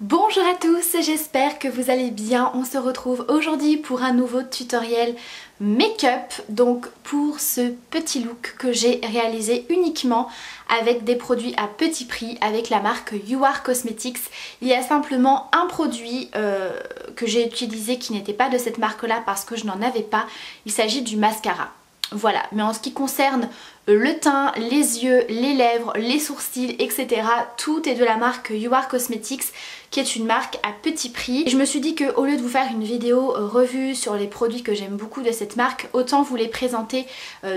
Bonjour à tous, j'espère que vous allez bien. On se retrouve aujourd'hui pour un nouveau tutoriel make-up. Donc pour ce petit look que j'ai réalisé uniquement avec des produits à petit prix avec la marque You Are Cosmetics. Il y a simplement un produit que j'ai utilisé qui n'était pas de cette marque là parce que je n'en avais pas. Il s'agit du mascara. Voilà, mais en ce qui concerne le teint, les yeux, les lèvres, les sourcils, etc. tout est de la marque You Are Cosmetics qui est une marque à petit prix. Et je me suis dit qu'au lieu de vous faire une vidéo revue sur les produits que j'aime beaucoup de cette marque, autant vous les présenter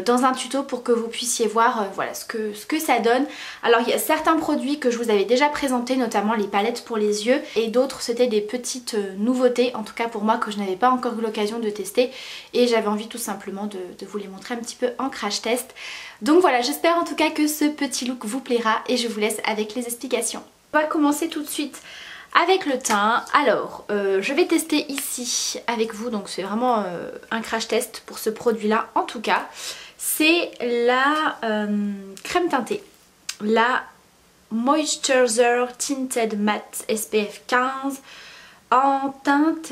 dans un tuto pour que vous puissiez voir voilà, ce que ça donne. Alors il y a certains produits que je vous avais déjà présentés, notamment les palettes pour les yeux, et d'autres c'était des petites nouveautés, en tout cas pour moi, que je n'avais pas encore eu l'occasion de tester, et j'avais envie tout simplement de vous les montrer un petit peu en crash test. Donc voilà, j'espère en tout cas que ce petit look vous plaira et je vous laisse avec les explications. On va commencer tout de suite avec le teint. Alors je vais tester ici avec vous, donc c'est vraiment un crash test pour ce produit là en tout cas. C'est la crème teintée, la Moisturizer Tinted Matte SPF 15 en teinte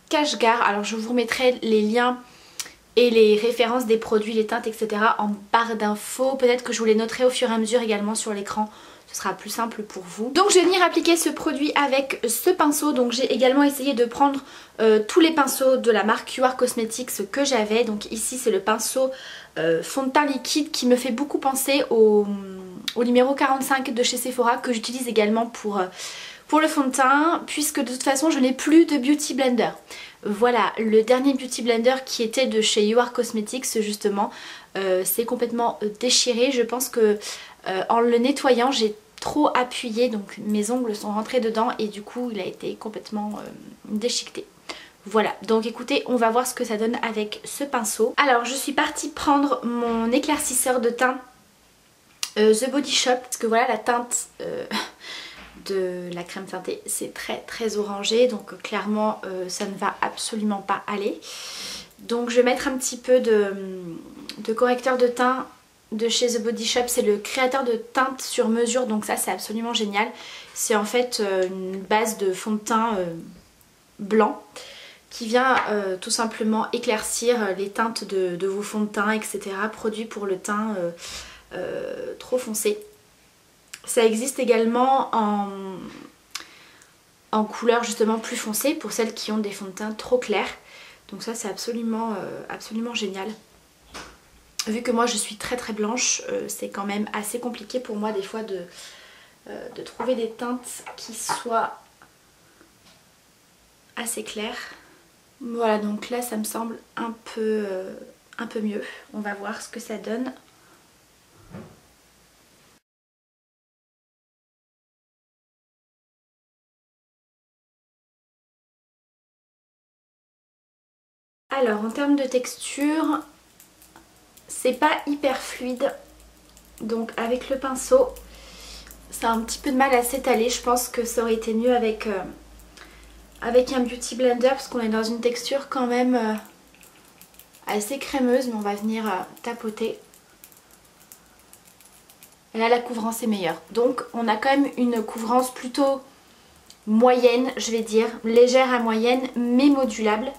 Kashgar. Alors je vous remettrai les liens et les références des produits, les teintes, etc. en barre d'infos. Peut-être que je vous les noterai au fur et à mesure également sur l'écran. Ce sera plus simple pour vous. Donc je vais venir appliquer ce produit avec ce pinceau. Donc j'ai également essayé de prendre tous les pinceaux de la marque You Are Cosmetics que j'avais. Donc ici c'est le pinceau fond de teint liquide qui me fait beaucoup penser au numéro 45 de chez Sephora, que j'utilise également pour le fond de teint, puisque de toute façon je n'ai plus de Beauty Blender. Voilà, le dernier Beauty Blender qui était de chez You Are Cosmetics justement, c'est complètement déchiré. Je pense que en le nettoyant j'ai trop appuyé, donc mes ongles sont rentrés dedans et du coup il a été complètement déchiqueté. Voilà, donc écoutez, on va voir ce que ça donne avec ce pinceau. Alors je suis partie prendre mon éclaircisseur de teint The Body Shop, parce que voilà la teinte de la crème teintée c'est très orangé, donc clairement ça ne va absolument pas aller. Donc je vais mettre un petit peu de correcteur de teint de chez The Body Shop. C'est le créateur de teinte sur mesure, donc ça c'est absolument génial. C'est en fait une base de fond de teint blanc qui vient tout simplement éclaircir les teintes de vos fonds de teint, etc. Produit pour le teint trop foncé. Ça existe également en couleur justement plus foncée pour celles qui ont des fonds de teint trop clairs. Donc ça c'est absolument génial. Vu que moi je suis très blanche, c'est quand même assez compliqué pour moi des fois de trouver des teintes qui soient assez claires. Voilà, donc là ça me semble un peu mieux. On va voir ce que ça donne. Alors en termes de texture, c'est pas hyper fluide, donc avec le pinceau ça a un petit peu de mal à s'étaler. Je pense que ça aurait été mieux avec un Beauty Blender, parce qu'on est dans une texture quand même assez crémeuse, mais on va venir tapoter. Et là la couvrance est meilleure, donc on a quand même une couvrance plutôt moyenne, je vais dire, légère à moyenne mais modulable,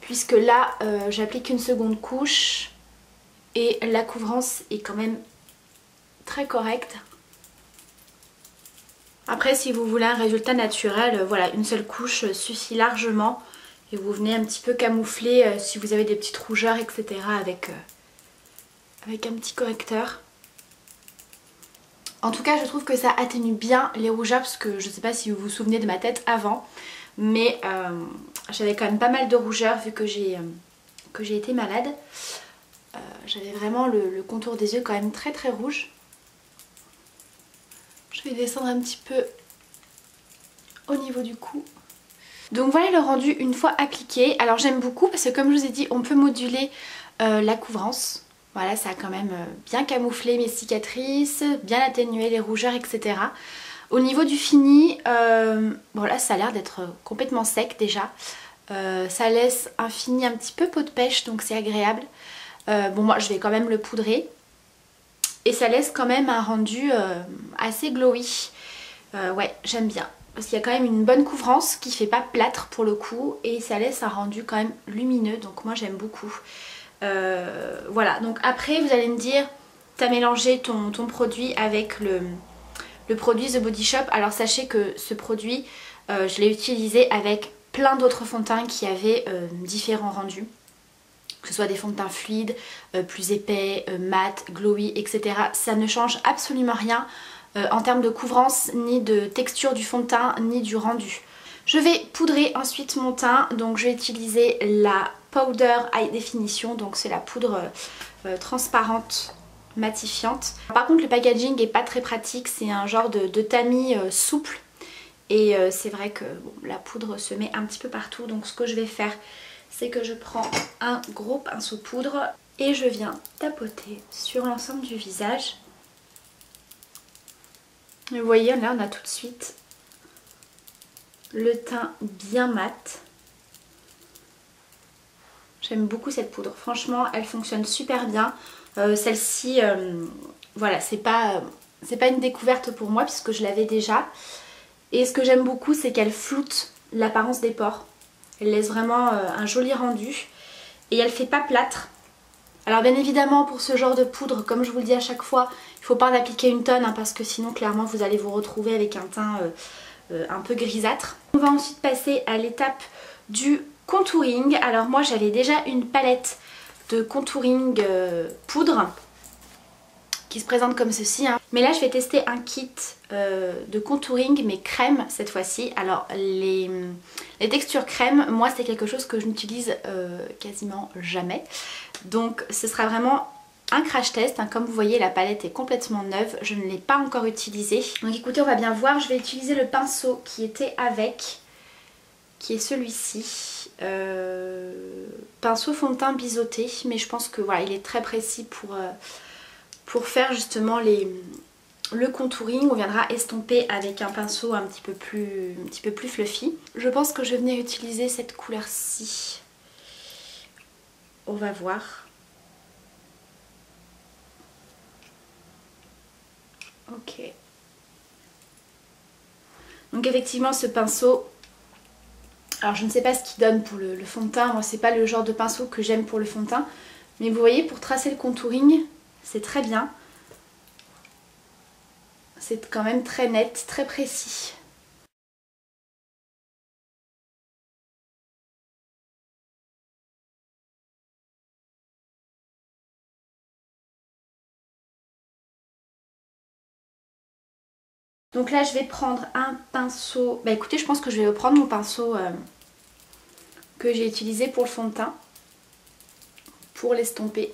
puisque là j'applique une seconde couche et la couvrance est quand même très correcte. Après si vous voulez un résultat naturel, voilà, une seule couche suffit largement et vous venez un petit peu camoufler si vous avez des petites rougeurs, etc. avec un petit correcteur. En tout cas je trouve que ça atténue bien les rougeurs, parce que je ne sais pas si vous vous souvenez de ma tête avant, mais j'avais quand même pas mal de rougeurs vu que j'ai été malade. J'avais vraiment le contour des yeux quand même très rouge. Je vais descendre un petit peu au niveau du cou. Donc voilà le rendu une fois appliqué. Alors j'aime beaucoup parce que comme je vous ai dit, on peut moduler la couvrance. Voilà, ça a quand même bien camouflé mes cicatrices, bien atténué les rougeurs, etc. Au niveau du fini, bon là ça a l'air d'être complètement sec déjà. Ça laisse un fini un petit peu peau de pêche, donc c'est agréable. Bon moi je vais quand même le poudrer. Et ça laisse quand même un rendu assez glowy. Ouais, j'aime bien. parce qu'il y a quand même une bonne couvrance qui fait pas plâtre pour le coup et ça laisse un rendu quand même lumineux, donc moi j'aime beaucoup. Voilà, donc après vous allez me dire, t'as mélangé ton produit avec le produit The Body Shop. Alors sachez que ce produit, je l'ai utilisé avec plein d'autres fonds de teint qui avaient différents rendus. Que ce soit des fonds de teint fluides, plus épais, mat, glowy, etc. Ça ne change absolument rien en termes de couvrance, ni de texture du fond de teint, ni du rendu. Je vais poudrer ensuite mon teint, donc je vais utiliser la Powder High Definition, donc c'est la poudre transparente matifiante. Par contre le packaging est pas très pratique, c'est un genre de tamis souple et c'est vrai que bon, la poudre se met un petit peu partout, donc ce que je vais faire c'est que je prends un gros pinceau poudre et je viens tapoter sur l'ensemble du visage. Et vous voyez là on a tout de suite le teint bien mat. J'aime beaucoup cette poudre, franchement elle fonctionne super bien. Celle-ci, voilà, c'est pas une découverte pour moi puisque je l'avais déjà. Et ce que j'aime beaucoup c'est qu'elle floute l'apparence des pores. Elle laisse vraiment un joli rendu et elle fait pas plâtre. Alors bien évidemment pour ce genre de poudre, comme je vous le dis à chaque fois, il ne faut pas en appliquer une tonne hein, parce que sinon clairement vous allez vous retrouver avec un teint un peu grisâtre. On va ensuite passer à l'étape du contouring. Alors moi j'avais déjà une palette de contouring poudre qui se présente comme ceci hein. Mais là je vais tester un kit de contouring mais crème cette fois-ci. Alors les textures crème, moi c'est quelque chose que je n'utilise quasiment jamais. Donc ce sera vraiment un crash test hein. Comme vous voyez la palette est complètement neuve, je ne l'ai pas encore utilisée. Donc écoutez on va bien voir, je vais utiliser le pinceau qui était avec, qui est celui-ci. Pinceau fond de teint biseauté, mais je pense que voilà il est très précis pour faire justement le contouring. On viendra estomper avec un pinceau un petit peu plus fluffy. Je pense que je vais venir utiliser cette couleur-ci. On va voir. Ok. Donc effectivement ce pinceau, alors je ne sais pas ce qu'il donne pour le fond de teint. Moi c'est pas le genre de pinceau que j'aime pour le fond de teint. Mais vous voyez pour tracer le contouring, c'est très bien. C'est quand même très net, très précis. Donc là je vais prendre un pinceau, bah écoutez je pense que je vais prendre mon pinceau que j'ai utilisé pour le fond de teint pour l'estomper.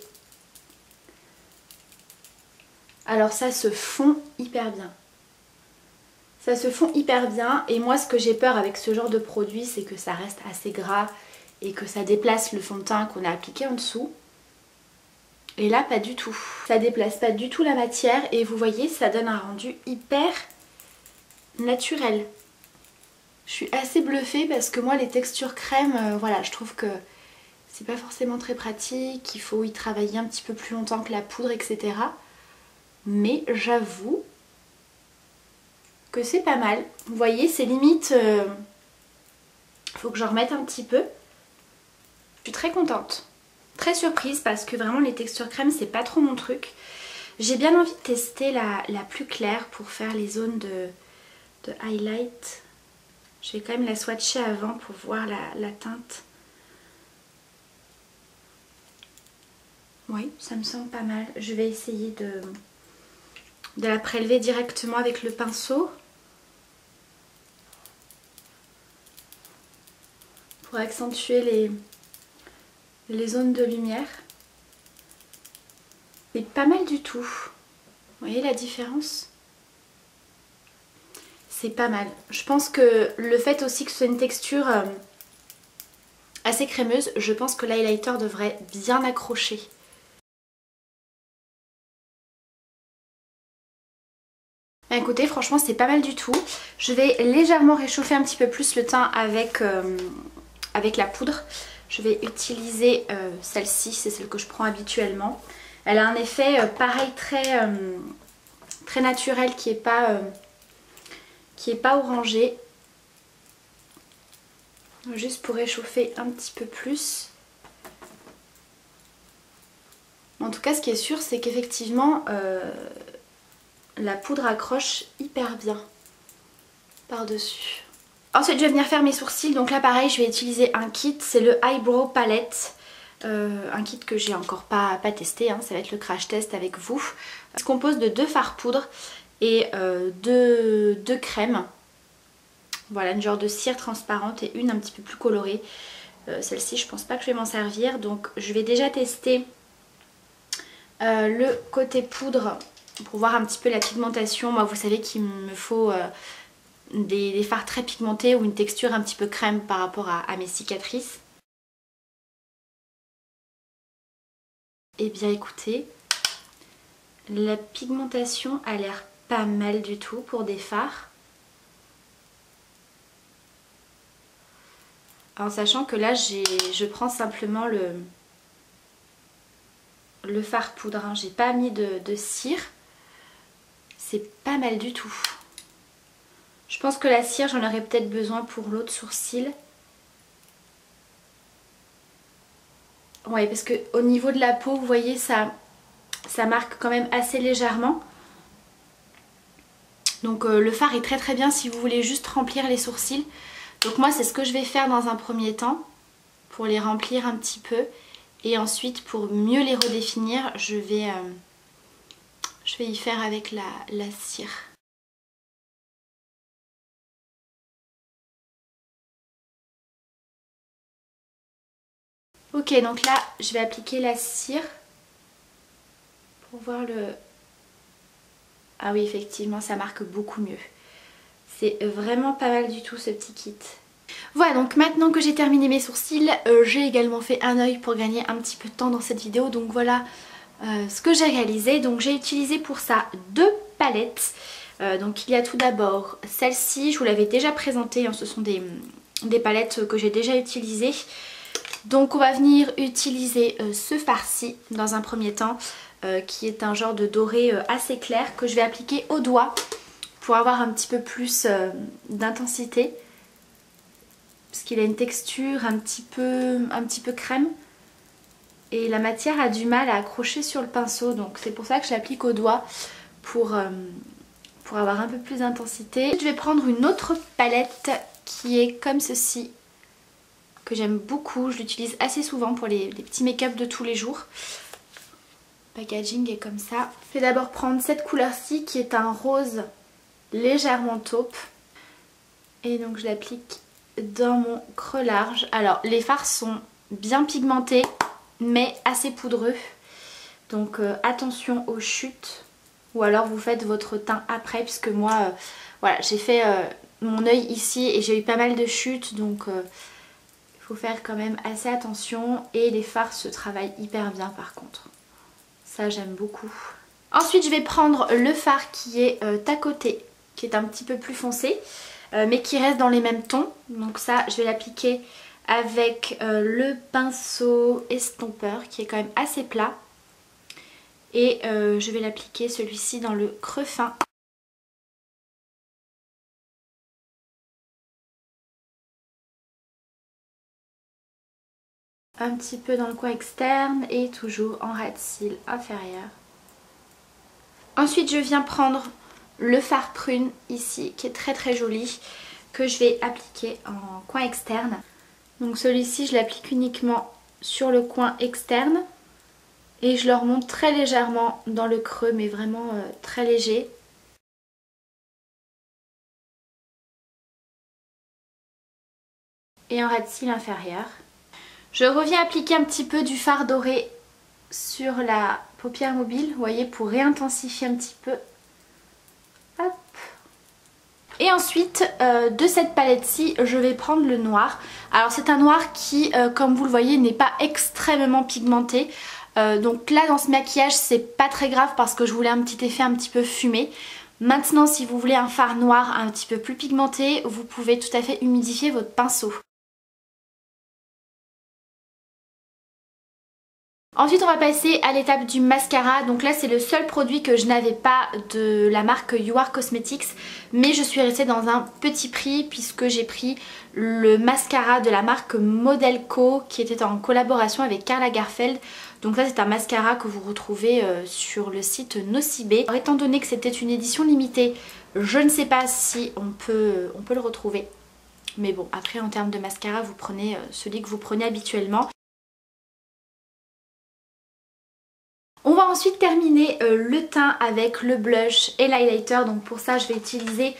Alors ça se fond hyper bien. Ça se fond hyper bien et moi ce que j'ai peur avec ce genre de produit c'est que ça reste assez gras et que ça déplace le fond de teint qu'on a appliqué en dessous. Et là pas du tout. Ça déplace pas du tout la matière et vous voyez ça donne un rendu hyper naturel. Je suis assez bluffée parce que moi les textures crème, voilà je trouve que c'est pas forcément très pratique, il faut y travailler un petit peu plus longtemps que la poudre etc. Mais j'avoue que c'est pas mal. Vous voyez c'est limite, faut que j'en remette un petit peu. Je suis très contente. Très surprise parce que vraiment les textures crème c'est pas trop mon truc. J'ai bien envie de tester la plus claire pour faire les zones de highlight. Je vais quand même la swatcher avant pour voir la teinte. Oui, ça me semble pas mal. Je vais essayer de la prélever directement avec le pinceau. Pour accentuer les zones de lumière. C'est pas mal du tout. Vous voyez la différence ? C'est pas mal. Je pense que le fait aussi que ce soit une texture assez crémeuse, je pense que l'highlighter devrait bien accrocher. Écoutez, franchement c'est pas mal du tout. Je vais légèrement réchauffer un petit peu plus le teint avec la poudre. Je vais utiliser celle-ci, c'est celle que je prends habituellement. Elle a un effet pareil très naturel qui est pas orangé. Juste pour réchauffer un petit peu plus. En tout cas, ce qui est sûr, c'est qu'effectivement, la poudre accroche hyper bien par-dessus. Ensuite, je vais venir faire mes sourcils. Donc là, pareil, je vais utiliser un kit. C'est le Eyebrow Palette. Un kit que j'ai encore pas testé. Hein. Ça va être le crash test avec vous. Ça se compose de 2 fards poudre et 2 crèmes. Voilà, une genre de cire transparente et une un petit peu plus colorée. Celle-ci, je pense pas que je vais m'en servir. Donc, je vais déjà tester le côté poudre pour voir un petit peu la pigmentation. Moi, vous savez qu'il me faut des fards très pigmentés ou une texture un petit peu crème par rapport à mes cicatrices. Et bien écoutez, la pigmentation a l'air pas mal du tout pour des fards. En sachant que là je prends simplement le fard poudre, hein. J'ai pas mis de cire. C'est pas mal du tout. Je pense que la cire j'en aurais peut-être besoin pour l'autre sourcil. Ouais, parce que au niveau de la peau, vous voyez, ça marque quand même assez légèrement. Donc le fard est très très bien si vous voulez juste remplir les sourcils. Donc moi c'est ce que je vais faire dans un premier temps pour les remplir un petit peu. Et ensuite pour mieux les redéfinir, je vais y faire avec la cire. Ok, donc là je vais appliquer la cire pour voir le... Ah oui, effectivement ça marque beaucoup mieux. C'est vraiment pas mal du tout ce petit kit. Voilà, donc maintenant que j'ai terminé mes sourcils, j'ai également fait un œil pour gagner un petit peu de temps dans cette vidéo. Donc voilà ce que j'ai réalisé. Donc j'ai utilisé pour ça 2 palettes. Donc il y a tout d'abord celle-ci, je vous l'avais déjà présentée, hein, ce sont des palettes que j'ai déjà utilisées. Donc on va venir utiliser ce fard-ci dans un premier temps, qui est un genre de doré assez clair que je vais appliquer au doigt pour avoir un petit peu plus d'intensité. Parce qu'il a une texture un petit peu crème. Et la matière a du mal à accrocher sur le pinceau. Donc c'est pour ça que je l'applique au doigt pour avoir un peu plus d'intensité. Je vais prendre une autre palette qui est comme ceci. Que j'aime beaucoup. Je l'utilise assez souvent pour les petits make-up de tous les jours. Le packaging est comme ça. Je vais d'abord prendre cette couleur-ci qui est un rose légèrement taupe. Et donc je l'applique dans mon creux large. Alors les fards sont bien pigmentés mais assez poudreux. Donc attention aux chutes. Ou alors vous faites votre teint après, puisque moi voilà, j'ai fait mon œil ici et j'ai eu pas mal de chutes. Donc il faut faire quand même assez attention. Et les fards se travaillent hyper bien par contre. Ça j'aime beaucoup. Ensuite je vais prendre le fard qui est à côté, qui est un petit peu plus foncé. Mais qui reste dans les mêmes tons. Donc ça je vais l'appliquer avec le pinceau estompeur qui est quand même assez plat. Et je vais l'appliquer celui-ci dans le creux fin. Un petit peu dans le coin externe et toujours en ras de cils inférieur. Ensuite je viens prendre le fard prune ici qui est très très joli, que je vais appliquer en coin externe. Donc celui-ci je l'applique uniquement sur le coin externe et je le remonte très légèrement dans le creux, mais vraiment très léger. Et en ras de cils inférieur. Je reviens appliquer un petit peu du fard doré sur la paupière mobile, vous voyez, pour réintensifier un petit peu. Hop. Et ensuite de cette palette-ci, je vais prendre le noir. Alors c'est un noir qui, comme vous le voyez, n'est pas extrêmement pigmenté. Donc là dans ce maquillage c'est pas très grave parce que je voulais un petit effet un petit peu fumé. Maintenant si vous voulez un fard noir un petit peu plus pigmenté, vous pouvez tout à fait humidifier votre pinceau. Ensuite on va passer à l'étape du mascara. Donc là c'est le seul produit que je n'avais pas de la marque You Are Cosmetics, mais je suis restée dans un petit prix puisque j'ai pris le mascara de la marque Modelco qui était en collaboration avec Karl Lagerfeld. Donc ça c'est un mascara que vous retrouvez sur le site Nocibé. Alors, étant donné que c'était une édition limitée, je ne sais pas si on peut le retrouver. Mais bon, après en termes de mascara vous prenez celui que vous prenez habituellement. On va ensuite terminer le teint avec le blush et l'highlighter. Donc pour ça je vais utiliser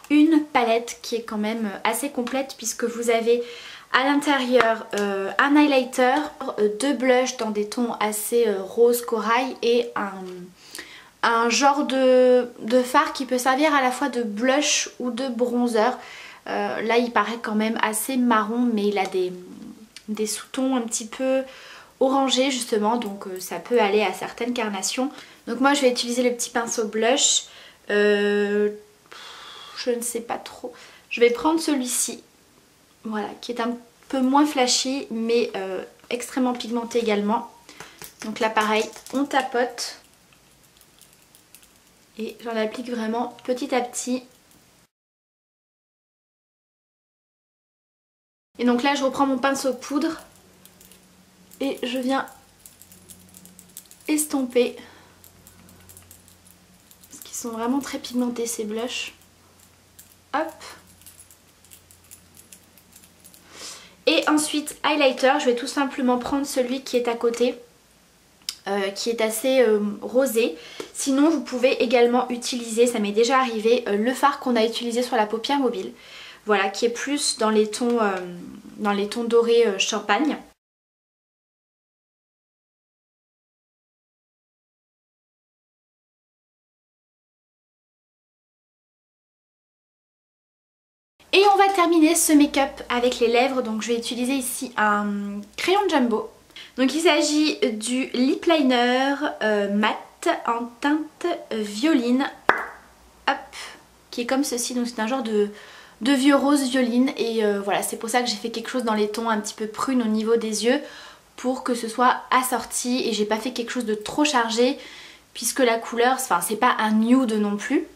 une palette qui est quand même assez complète puisque vous avez à l'intérieur un highlighter, deux blushs dans des tons assez rose corail et un genre de fard qui peut servir à la fois de blush ou de bronzer. Là il paraît quand même assez marron mais il a des sous-tons un petit peu orangé justement, donc ça peut aller à certaines carnations. Donc moi je vais utiliser le petit pinceau blush, je ne sais pas trop, je vais prendre celui-ci, voilà, qui est un peu moins flashy mais extrêmement pigmenté également. Donc là pareil, on tapote et j'en applique vraiment petit à petit. Et donc là je reprends mon pinceau poudre et je viens estomper, parce qu'ils sont vraiment très pigmentés ces blushs. Hop. Et ensuite highlighter, je vais tout simplement prendre celui qui est à côté, qui est assez rosé. Sinon vous pouvez également utiliser, ça m'est déjà arrivé, le fard qu'on a utilisé sur la paupière mobile. Voilà, qui est plus dans les tons dorés champagne. Et on va terminer ce make-up avec les lèvres. Donc je vais utiliser ici un crayon Jumbo. Donc il s'agit du lip liner mat en teinte violine. Hop, qui est comme ceci. Donc c'est un genre de vieux rose violine. Et voilà, c'est pour ça que j'ai fait quelque chose dans les tons un petit peu prunes au niveau des yeux, pour que ce soit assorti. Et j'ai pas fait quelque chose de trop chargé, puisque la couleur, enfin c'est pas un nude non plus.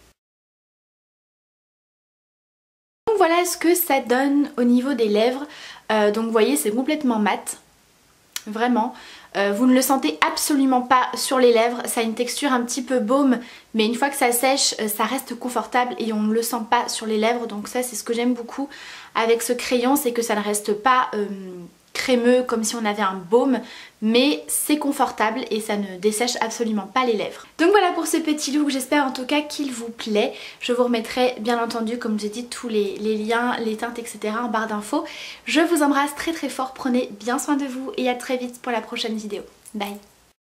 Voilà ce que ça donne au niveau des lèvres. Donc vous voyez c'est complètement mat, vraiment. Vous ne le sentez absolument pas sur les lèvres, ça a une texture un petit peu baume, mais une fois que ça sèche ça reste confortable et on ne le sent pas sur les lèvres. Donc ça c'est ce que j'aime beaucoup avec ce crayon, c'est que ça ne reste pas crémeux comme si on avait un baume, mais c'est confortable et ça ne dessèche absolument pas les lèvres. Donc voilà pour ce petit look, j'espère en tout cas qu'il vous plaît. Je vous remettrai bien entendu, comme j'ai dit, tous les liens, les teintes etc en barre d'infos. Je vous embrasse très très fort, prenez bien soin de vous et à très vite pour la prochaine vidéo. Bye.